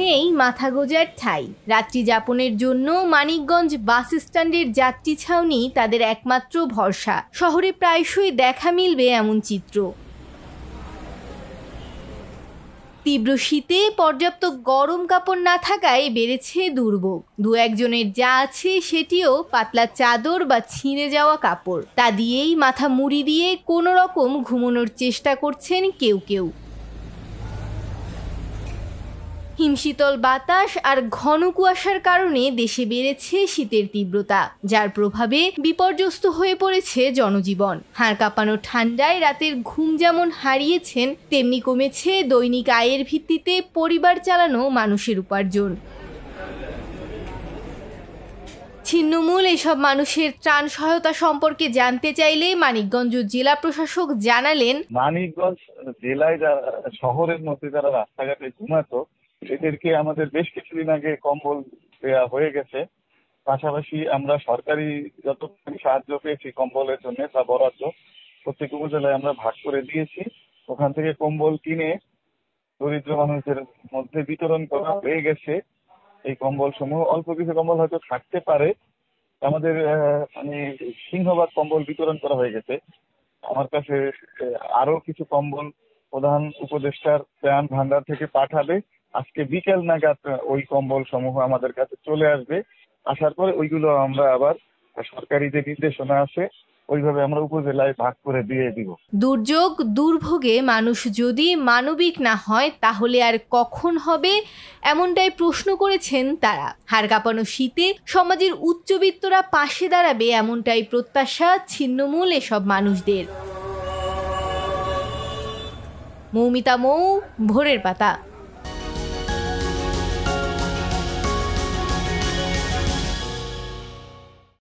নেই মাথা গোঁজার ঠাঁই। রাত্রি যাপনের জন্য মানিকগঞ্জ বাস স্ট্যান্ডের যাত্রী ছাউনি তাদের একমাত্র ভরসা। শহরে প্রায়শই দেখা মিলবে এমন চিত্র। তীব্র শীতে পর্যাপ্ত গরম কাপড় না থাকায় বেড়েছে দুর্ভোগ। দু একজনের যা আছে সেটিও পাতলা চাদর বা ছিঁড়ে যাওয়া কাপড়। তা দিয়েই মাথা মুড়ি দিয়ে কোনো রকম ঘুমানোর চেষ্টা করছেন কেউ কেউ। হিমশীতল বাতাস আর ঘন কুয়াশার কারণে দেশে বেড়েছে শীতের তীব্রতা, যার প্রভাবে বিপর্যস্ত হয়ে পড়েছে জনজীবন। হাড় কাঁপানো ঠান্ডায় রাতের ঘুম যেমন হারিয়েছেন, তেমনি কমেছে দৈনিক আয়ের ভিত্তিতে পরিবার চালানো মানুষের উপার্জন। ছিন্নমূল এসব মানুষের ত্রাণ সহায়তা সম্পর্কে জানতে চাইলে মানিকগঞ্জ জেলা প্রশাসক জানালেন, মানিকগঞ্জ জেলায় শহরের মধ্যে যারা রাস্তাঘাটে ঘুমাতো এদেরকে আমাদের বেশ কিছুদিন আগে কম্বল দেওয়া হয়ে গেছে। পাশাপাশি আমরা সরকারি যত সাহায্য পেয়েছি কম্বলের জন্য তা বরাদ্দ প্রত্যেক উপজেলায় আমরা ভাগ করে দিয়েছি। ওখান থেকে কম্বল কিনে দরিদ্র মানুষদের মধ্যে বিতরণ করা হয়ে গেছে। এই কম্বল সমূহ অল্প কিছু কম্বল হয়তো থাকতে পারে, আমাদের সিংহভাগ কম্বল বিতরণ করা হয়ে গেছে। আমার কাছে আরো কিছু কম্বল প্রধান উপদেষ্টার ত্রাণ ভান্ডার থেকে পাঠাবে। আজকে বিকেল নাগাদ ওই কম্বল সমূহ আমাদের কাছে চলে আসবে। আসার পরে ওইগুলো আমরা আবার সরকারি যে নির্দেশনা আছে ওইভাবে আমরা উপজেলায় ভাগ করে দিয়ে দিব। দুর্যোগ দুর্ভোগে মানুষ যদি মানবিক না হয় তাহলে আর কখন হবে, এমনটাই প্রশ্ন করেছেন তারা। হাড় কাঁপানো শীতে সমাজের উচ্চবিত্তরা পাশে দাঁড়াবে, এমনটাই প্রত্যাশা ছিন্নমূল এসব মানুষদের। মৌমিতা মৌ, ভোরের পাতা।